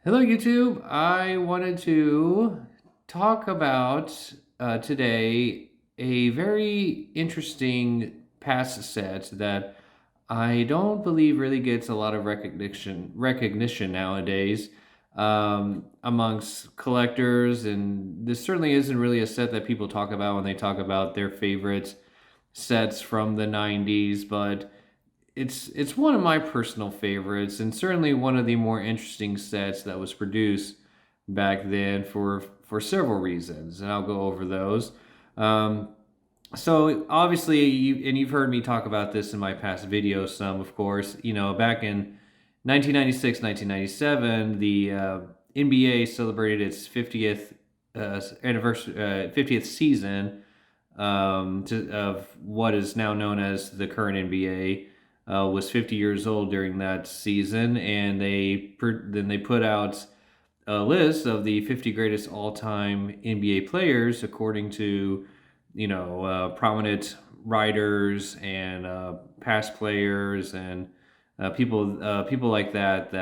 Hello, YouTube. I wanted to talk about today a very interesting pass set that I don't believe really gets a lot of recognition nowadays amongst collectors, and this certainly isn't really a set that people talk about when they talk about their favorite sets from the 90s, but it's one of my personal favorites, and certainly one of the more interesting sets that was produced back then for several reasons, and I'll go over those. Um, so obviously, you've heard me talk about this in my past videos. Some, of course, back in 1996, 1997, the NBA celebrated its 50th anniversary, 50th season of what is now known as the current NBA. Was 50 years old during that season, and then they put out a list of the 50 greatest all-time NBA players according to prominent writers and past players and people like that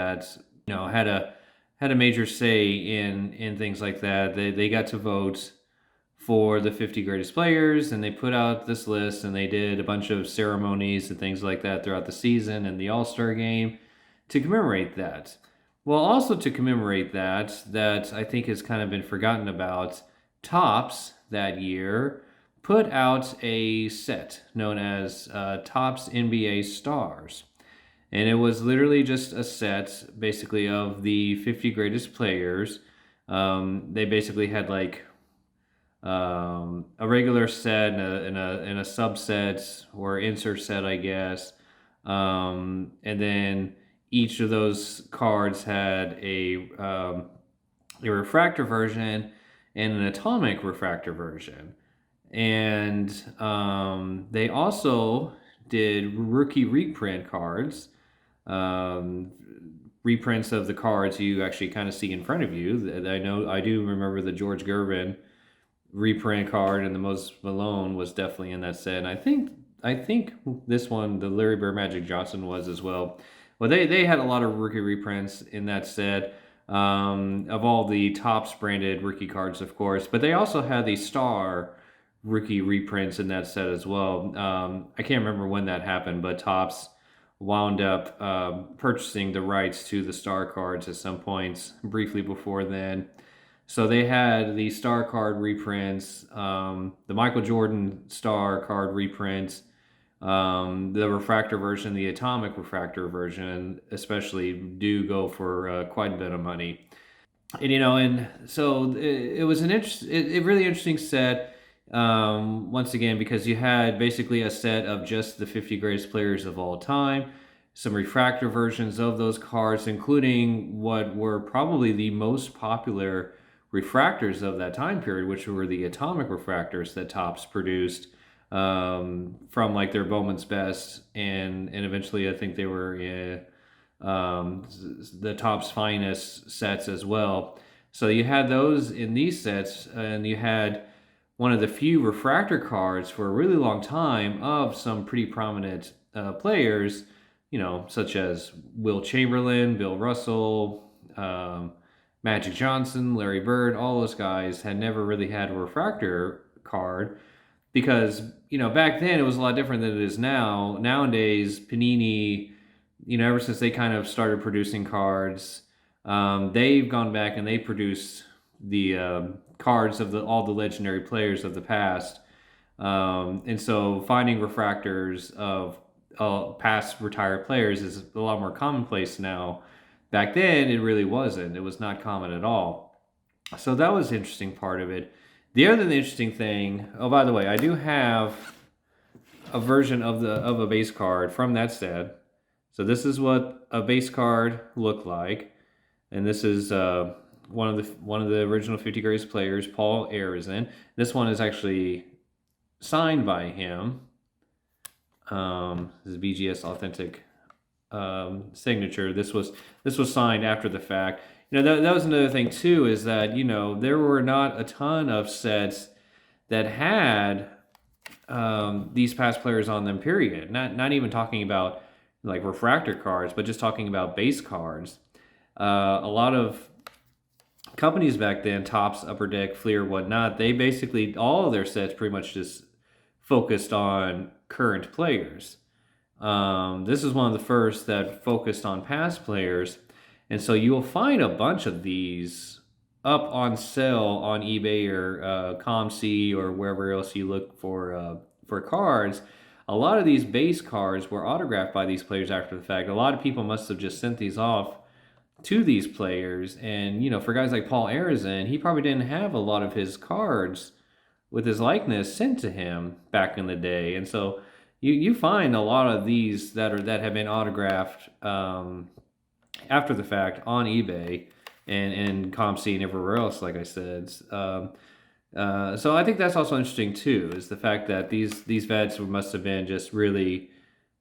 had a major say in things like that. They got to vote for the 50 greatest players, and they put out this list, and they did a bunch of ceremonies and things like that throughout the season and the All-Star game to commemorate that. Well, also to commemorate that I think has kind of been forgotten about, Topps that year put out a set known as Topps NBA Stars. And it was literally just a set, basically, of the 50 greatest players. They basically had like a regular set and a subset or insert set, I guess. And then each of those cards had a refractor version and an atomic refractor version. And they also did rookie reprint cards, um, reprints of the cards you actually kind of see in front of you. I do remember the George Gervin reprint card, and the Moses Malone was definitely in that set. And I think this one, the Larry Bird Magic Johnson, was as well. Well, they had a lot of rookie reprints in that set, of all the Topps branded rookie cards, of course. But they also had the Star rookie reprints in that set as well. I can't remember when that happened, but Topps wound up purchasing the rights to the Star cards at some points briefly before then. So they had the Star card reprints, the Michael Jordan Star card reprints, the refractor version, the atomic refractor version, especially, do go for quite a bit of money. And so it was a really interesting set. Once again, because you had basically a set of just the 50 greatest players of all time, some refractor versions of those cards, including what were probably the most popular refractors of that time period, which were the atomic refractors that Topps produced, from like their Bowman's Best, and eventually I think they were the Topps Finest sets as well. So you had those in these sets, and you had one of the few refractor cards for a really long time of some pretty prominent players, such as Will Chamberlain, Bill Russell, Magic Johnson, Larry Bird. All those guys had never really had a refractor card because, back then it was a lot different than it is now. Nowadays, Panini, ever since they kind of started producing cards, they've gone back and they produced the cards of all the legendary players of the past. And so finding refractors of past retired players is a lot more commonplace now. Back then, it really wasn't. It was not common at all. So that was the interesting part of it. The other interesting thing, oh, by the way, I do have a version of a base card from that set. So this is what a base card looked like, and this is one of the original 50 greatest players, Paul Arizin. This one is actually signed by him. This is BGS authentic signature. This was signed after the fact. That was another thing too, is that there were not a ton of sets that had these past players on them. Period. Not even talking about like refractor cards, but just talking about base cards. A lot of companies back then, Topps, Upper Deck, Fleer, whatnot, they basically, all of their sets pretty much just focused on current players. This is one of the first that focused on past players. And so you'll find a bunch of these up on sale on eBay or ComC or wherever else you look for cards. A lot of these base cards were autographed by these players after the fact. A lot of people must have just sent these off to these players. And, for guys like Paul Arizin, he probably didn't have a lot of his cards with his likeness sent to him back in the day. And so you find a lot of these that have been autographed after the fact on eBay and ComC and everywhere else, like I said. So I think that's also interesting too, is the fact that these vets must have been just really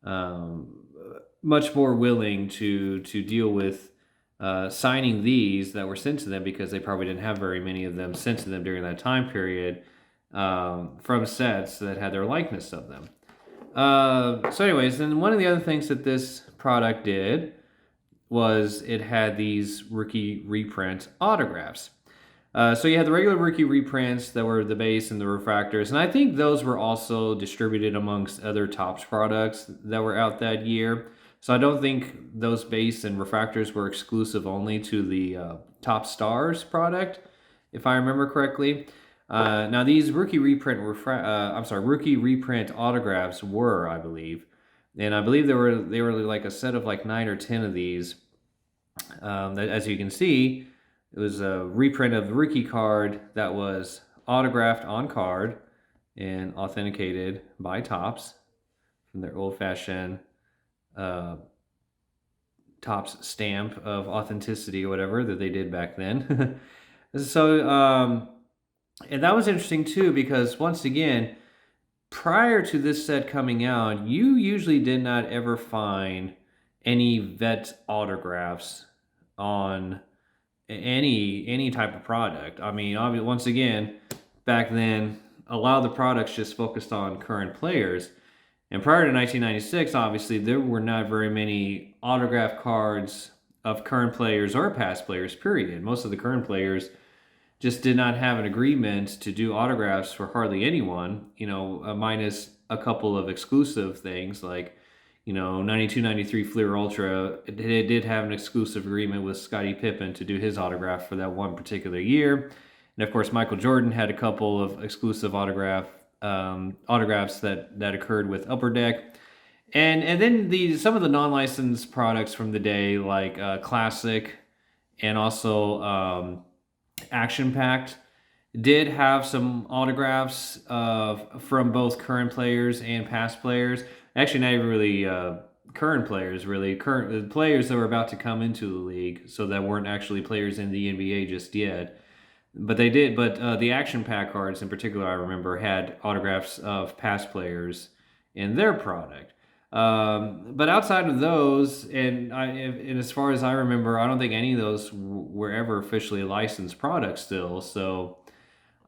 much more willing to deal with signing these that were sent to them, because they probably didn't have very many of them sent to them during that time period, from sets that had their likeness of them. So anyways, then one of the other things that this product did was it had these rookie reprint autographs. So you had the regular rookie reprints that were the base and the refractors, and I think those were also distributed amongst other Topps products that were out that year. So I don't think those base and refractors were exclusive only to the Topps Stars product, if I remember correctly. Now these rookie reprint autographs were, I believe, and I believe they were like a set of like 9 or 10 of these. That, as you can see, it was a reprint of the rookie card that was autographed on card and authenticated by Topps from their old-fashioned Topps stamp of authenticity or whatever that they did back then. So, and that was interesting too, because once again, prior to this set coming out, you usually did not ever find any vet autographs on any type of product. I mean, obviously, once again, back then, a lot of the products just focused on current players. And prior to 1996, obviously, there were not very many autograph cards of current players or past players, period. Most of the current players just did not have an agreement to do autographs for hardly anyone, minus a couple of exclusive things like, 92-93 Fleer Ultra. It did have an exclusive agreement with Scottie Pippen to do his autograph for that one particular year. And of course, Michael Jordan had a couple of exclusive autographs that occurred with Upper Deck. And then some of the non-licensed products from the day, like Classic and also Action Packed, did have some autographs from both current players and past players. Actually, not even really current players, really. Current players that were about to come into the league, so that weren't actually players in the NBA just yet. But they did. But the Action Pack cards in particular, I remember, had autographs of past players in their product. But outside of those, and as far as I remember, I don't think any of those were ever officially licensed products still. So,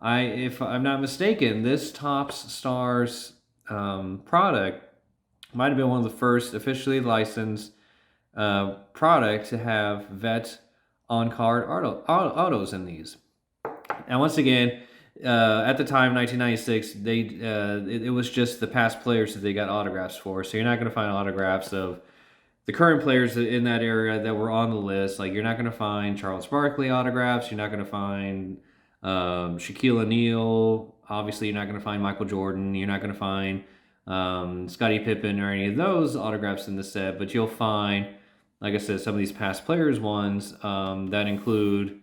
if I'm not mistaken, this Topps Stars product might have been one of the first officially licensed product to have vet on-card autos in these. And once again, at the time, 1996, it was just the past players that they got autographs for. So you're not going to find autographs of the current players in that area that were on the list. Like, you're not going to find Charles Barkley autographs. You're not going to find Shaquille O'Neal. Obviously, you're not going to find Michael Jordan. You're not going to find Scottie Pippen or any of those autographs in the set. But you'll find, like I said, some of these past players ones that include,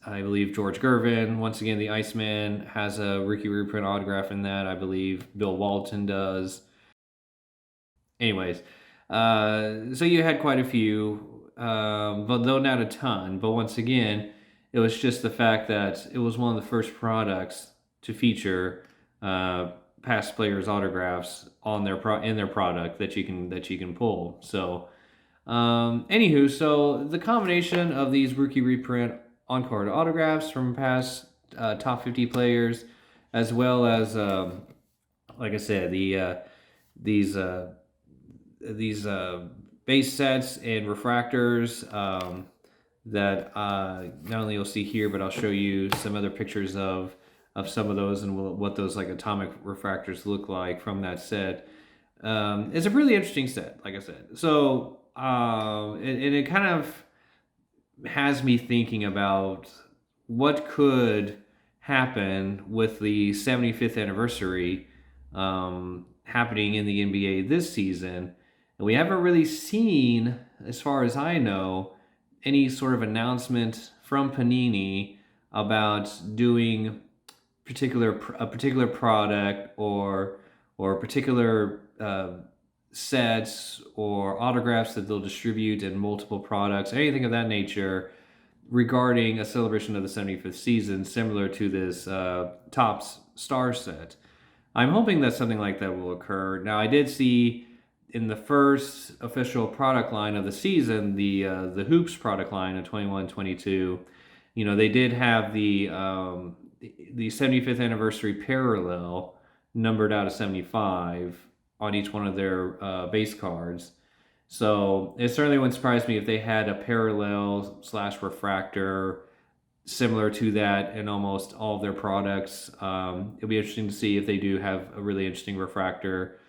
I believe George Gervin, once again, the Iceman, has a rookie reprint autograph in that. I believe Bill Walton does. Anyways, so you had quite a few, but though not a ton. But once again, it was just the fact that it was one of the first products to feature past players' autographs on in their product that you can pull. So, anywho, so the combination of these rookie reprint on-card autographs from past top 50 players, as well as, like I said, these base sets and refractors that not only you'll see here, but I'll show you some other pictures of some of those and what those like atomic refractors look like from that set. It's a really interesting set, like I said. So it kind of has me thinking about what could happen with the 75th anniversary happening in the NBA this season. And we haven't really seen, as far as I know, any sort of announcement from Panini about doing a particular product or particular sets or autographs that they'll distribute in multiple products, anything of that nature regarding a celebration of the 75th season, similar to this Topps Star set. I'm hoping that something like that will occur. Now, I did see in the first official product line of the season, the Hoops product line of 21-22, you know, they did have the 75th anniversary parallel numbered out of 75 on each one of their base cards. So it certainly wouldn't surprise me if they had a parallel / refractor similar to that in almost all of their products. It'll be interesting to see if they do have a really interesting refractor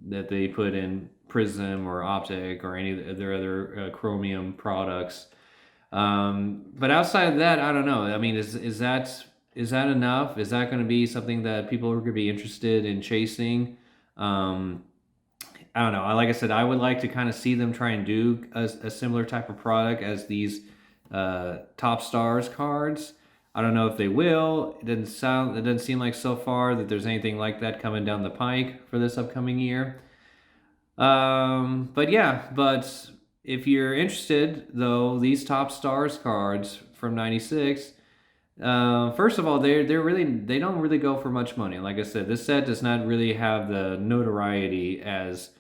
that they put in Prism or Optic or any of their other Chromium products. But outside of that, I don't know. I mean, is that enough? Is that going to be something that people are going to be interested in chasing? I don't know. Like I said, I would like to kind of see them try and do a similar type of product as these Top Stars cards. I don't know if they will. It doesn't seem like so far that there's anything like that coming down the pike for this upcoming year. But if you're interested, though, these Top Stars cards from '96. First of all, they don't really go for much money. Like I said, this set does not really have the notoriety as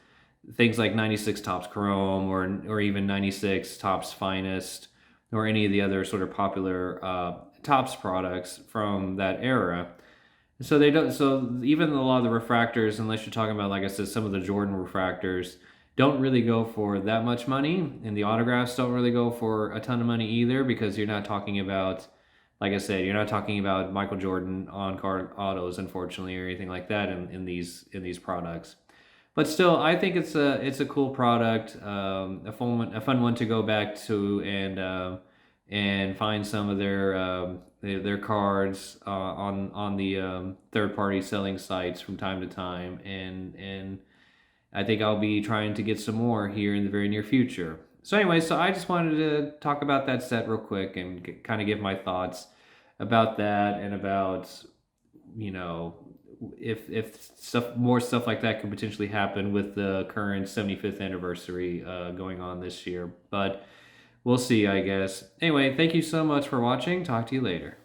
things like 96 Topps Chrome or even 96 Topps Finest or any of the other sort of popular Topps products from that era. So they don't. So even a lot of the refractors, unless you're talking about, like I said, some of the Jordan refractors, don't really go for that much money, and the autographs don't really go for a ton of money either, because you're not talking about, like I said, you're not talking about Michael Jordan on-card autos, unfortunately, or anything like that in these products. But still, I think it's a cool product, a fun one to go back to and find some of their cards on the third party selling sites from time to time, and I think I'll be trying to get some more here in the very near future. So anyway, so I just wanted to talk about that set real quick and kind of give my thoughts about that and about, you know, if more stuff like that could potentially happen with the current 75th anniversary going on this year. But we'll see, I guess. Anyway, thank you so much for watching. Talk to you later.